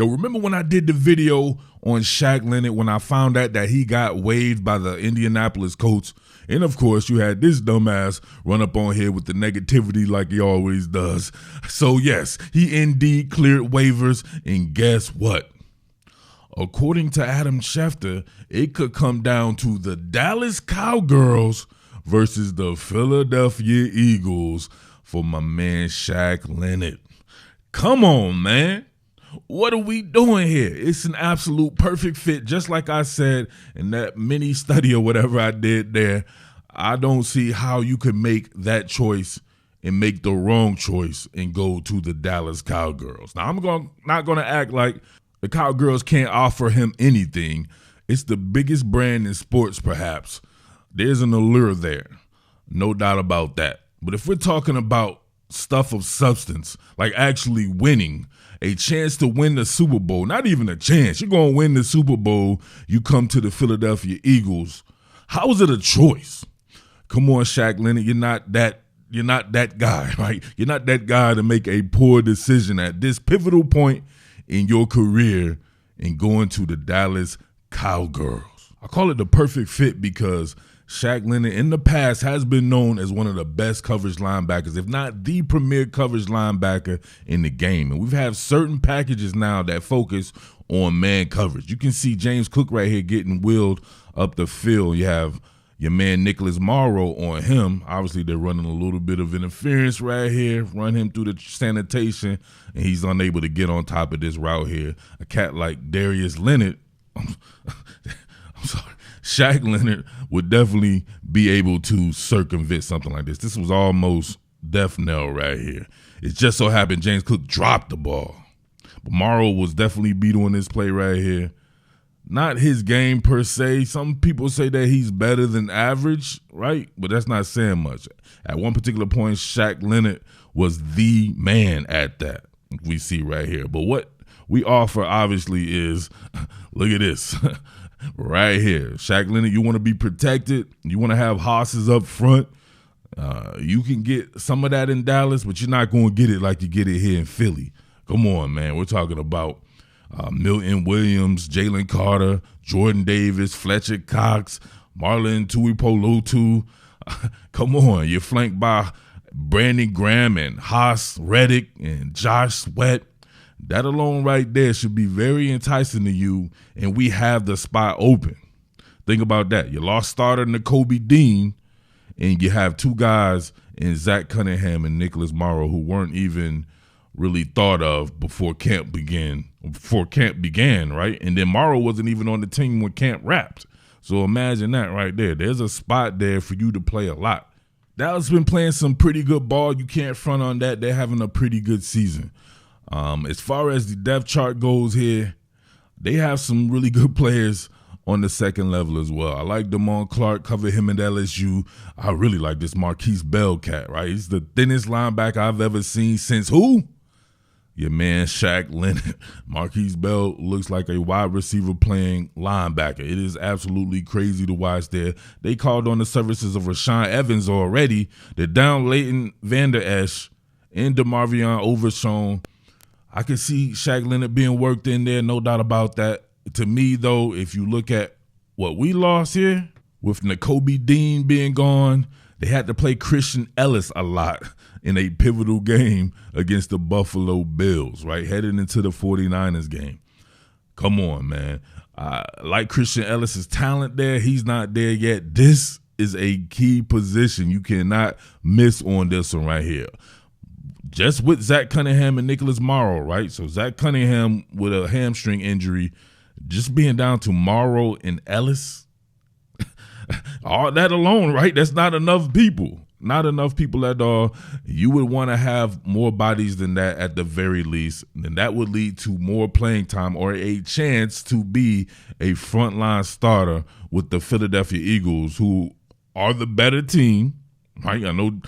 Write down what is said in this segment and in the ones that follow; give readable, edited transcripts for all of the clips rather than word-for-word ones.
Yo, remember when I did the video on Shaq Leonard when I found out that he got waived by the Indianapolis Colts? And of course, you had this dumbass run up on here with the negativity like he always does. So yes, he indeed cleared waivers, and guess what? According to Adam Schefter, it could come down to the Dallas Cowgirls versus the Philadelphia Eagles for my man Shaq Leonard. Come on, man. What are we doing here? It's an absolute perfect fit. Just like I said in that mini study or whatever I did there, I don't see how you could make that choice and make the wrong choice and go to the Dallas Cowgirls. Now, I'm not going to act like the Cowgirls can't offer him anything. It's the biggest brand in sports, perhaps. There's an allure there. No doubt about that. But if we're talking about stuff of substance, like actually winning, a chance to win the Super Bowl, not even a chance, you're going to win the Super Bowl, you come to the Philadelphia Eagles. How is it a choice? Come on, Shaq Leonard, you're not that guy, right? You're not that guy to make a poor decision at this pivotal point in your career and going to the Dallas Cowgirls. I call it the perfect fit because Shaq Leonard in the past has been known as one of the best coverage linebackers, if not the premier coverage linebacker in the game. And we've had certain packages now that focus on man coverage. You can see James Cook right here getting wheeled up the field. You have your man Nicholas Morrow on him. Obviously, they're running a little bit of interference right here, run him through the sanitation, and he's unable to get on top of this route here. A cat like Darius Leonard, I'm sorry, Shaq Leonard would definitely be able to circumvent something like this. This was almost death knell right here. It just so happened James Cook dropped the ball. But Morrow was definitely beat on this play right here. Not his game per se. Some people say that he's better than average, right? But that's not saying much. At one particular point, Shaq Leonard was the man at that. We see right here. But what we offer, obviously, is, look at this. Right here. Shaq Leonard, you want to be protected. You want to have hosses up front. You can get some of that in Dallas, but you're not going to get it like you get it here in Philly. Come on, man. We're talking about Milton Williams, Jalen Carter, Jordan Davis, Fletcher Cox, Marlon Tuipulotu. Come on. You're flanked by Brandon Graham and Haas Reddick and Josh Sweat. That alone right there should be very enticing to you, and we have the spot open. Think about that. You lost starter Nakobe Dean, and you have two guys in Zach Cunningham and Nicholas Morrow who weren't even really thought of before camp began, right? And then Morrow wasn't even on the team when camp wrapped. So imagine that right there. There's a spot there for you to play a lot. Dallas been playing some pretty good ball. You can't front on that. They're having a pretty good season. As far as the depth chart goes here, they have some really good players on the second level as well. I like Damon Clark, covered him at LSU. I really like this Marquise Bell cat, right? He's the thinnest linebacker I've ever seen since who? Your man Shaq Leonard. Marquise Bell looks like a wide receiver playing linebacker. It is absolutely crazy to watch there. They called on the services of Rashaan Evans already. They're down Leighton Vander Esch and DeMarvion Overshown. I can see Shaq Leonard being worked in there, no doubt about that. To me, though, if you look at what we lost here, with Nakobe Dean being gone, they had to play Christian Ellis a lot in a pivotal game against the Buffalo Bills, right? Heading into the 49ers game. Come on, man. Like Christian Ellis's talent there, he's not there yet. This is a key position. You cannot miss on this one right here. Just with Zach Cunningham and Nicholas Morrow, right? So Zach Cunningham with a hamstring injury, just being down to Morrow and Ellis, all that alone, right? That's not enough people. Not enough people at all. You would want to have more bodies than that at the very least. And that would lead to more playing time or a chance to be a frontline starter with the Philadelphia Eagles, who are the better team, right? I know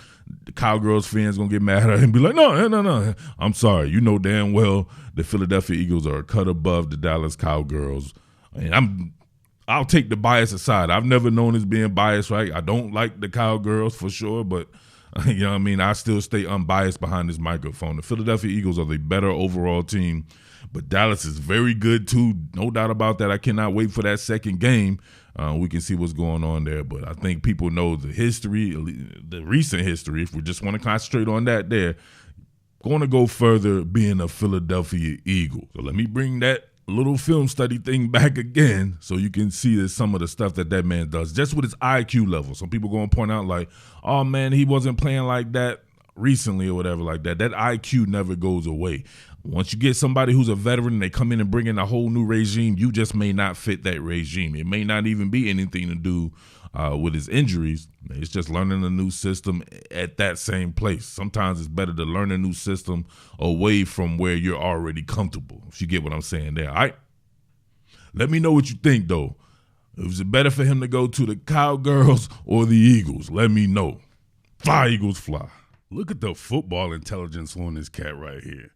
the Cowgirls fans going to get mad at her and be like, no. I'm sorry. You know damn well the Philadelphia Eagles are a cut above the Dallas Cowgirls. And I'll take the bias aside. I've never known as being biased, right? I don't like the Cowgirls for sure, but you know what I mean? I still stay unbiased behind this microphone. The Philadelphia Eagles are the better overall team. But Dallas is very good too, no doubt about that. I cannot wait for that second game. We can see what's going on there. But I think people know the history, the recent history. If we just want to concentrate on that there, going to go further being a Philadelphia Eagle. So let me bring that little film study thing back again so you can see that some of the stuff that man does just with his IQ level. Some people going to point out like, oh man, he wasn't playing like that recently or whatever like that. That IQ never goes away. Once you get somebody who's a veteran and they come in and bring in a whole new regime, you just may not fit that regime. It may not even be anything to do with his injuries. It's just learning a new system at that same place. Sometimes it's better to learn a new system away from where you're already comfortable, if you get what I'm saying there. All right? Let me know what you think, though. Was it better for him to go to the Cowgirls or the Eagles? Let me know. Fly, Eagles, fly. Look at the football intelligence on this cat right here.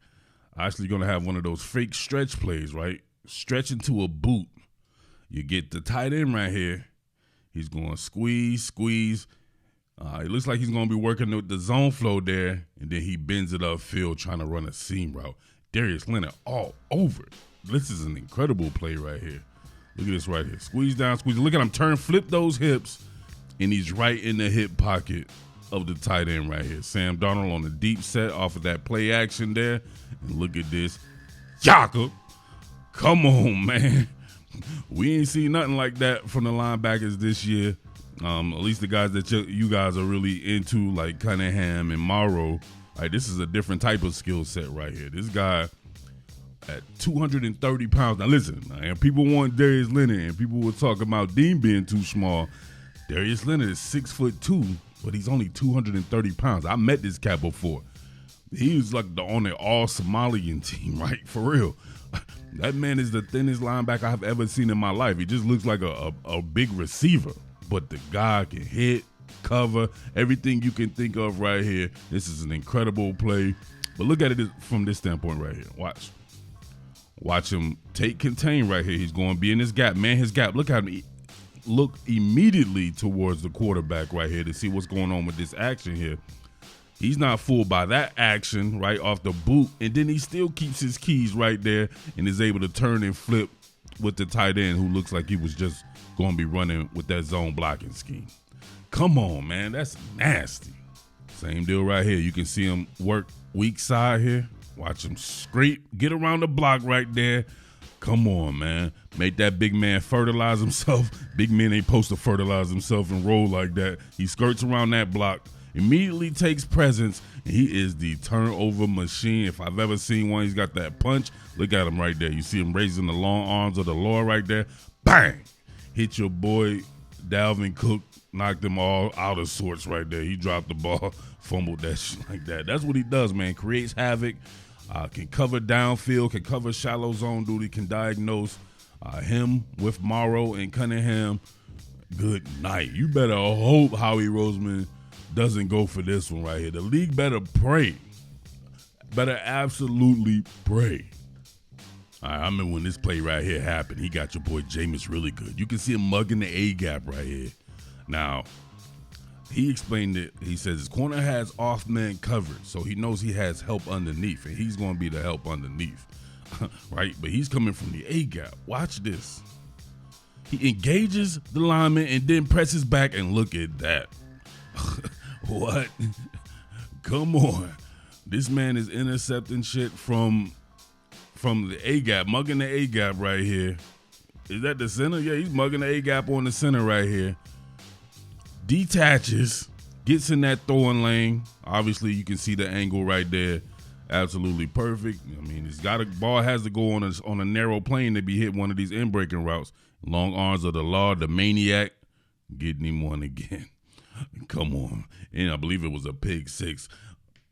Actually going to have one of those fake stretch plays, right? Stretch into a boot. You get the tight end right here. He's going to squeeze. It looks like he's going to be working with the zone flow there, and then he bends it upfield trying to run a seam route. Darius Leonard all over it. This is an incredible play right here. Look at this right here. Squeeze down, squeeze. Look at him turn, flip those hips, and he's right in the hip pocket of the tight end right here. Sam Darnold on the deep set off of that play action there. And look at this. Yaka. Come on, man. We ain't seen nothing like that from the linebackers this year. At least the guys that you guys are really into, like Cunningham and Morrow. Like, this is a different type of skill set right here. This guy at 230 pounds. Now, listen, and people want Darius Leonard, and people will talk about Dean being too small. Darius Leonard is 6'2", but he's only 230 pounds. I met this cat before. He was like on the all-Somalian team, right? For real. That man is the thinnest linebacker I've ever seen in my life. He just looks like a big receiver. But the guy can hit, cover, everything you can think of right here. This is an incredible play. But look at it from this standpoint right here. Watch him contain right here. He's going to be in his gap. Man, his gap. Look at him. Look immediately towards the quarterback right here to see what's going on with this action here. He's not fooled by that action right off the boot, and then he still keeps his keys right there and is able to turn and flip with the tight end who looks like he was just going to be running with that zone blocking scheme. Come on, man. That's nasty. Same deal right here. You can see him work weak side here. Watch him scrape, get around the block right there. Come on, man. Make that big man fertilize himself. Big men ain't supposed to fertilize himself and roll like that. He skirts around that block, immediately takes presence, and he is the turnover machine. If I've ever seen one, he's got that punch. Look at him right there. You see him raising the long arms of the Lord right there. Bang! Hit your boy Dalvin Cook, knocked him all out of sorts right there. He dropped the ball, fumbled that shit like that. That's what he does, man. Creates havoc, can cover downfield, can cover shallow zone duty, can diagnose him with Morrow and Cunningham. Good night. You better hope Howie Roseman doesn't go for this one right here. The league better pray. Better absolutely pray. All right, I remember when this play right here happened. He got your boy Jameis really good. You can see him mugging the A-gap right here. Now, he explained it. He says his corner has off-man coverage, so he knows he has help underneath, and he's going to be the help underneath, right? But he's coming from the A-gap. Watch this. He engages the lineman and then presses back, and look at that. What? Come on. This man is intercepting shit from the A-gap, mugging the A-gap right here. Is that the center? Yeah, he's mugging the A-gap on the center right here. Detaches, gets in that throwing lane. Obviously, you can see the angle right there. Absolutely perfect. I mean, ball has to go on a narrow plane to be hit one of these in-breaking routes. Long arms of the law, the maniac, getting him one again. Come on. And I believe it was a pick six.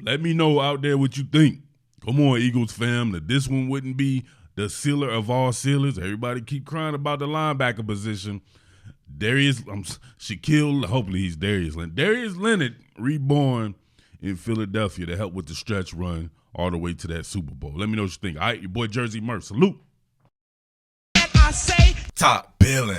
Let me know out there what you think. Come on, Eagles fam, that this one wouldn't be the sealer of all sealers. Everybody keep crying about the linebacker position. Shaquille, hopefully he's Darius Leonard. Darius Leonard reborn in Philadelphia to help with the stretch run all the way to that Super Bowl. Let me know what you think. All right, your boy Jersey Murph. Salute. And I say, Top Billin.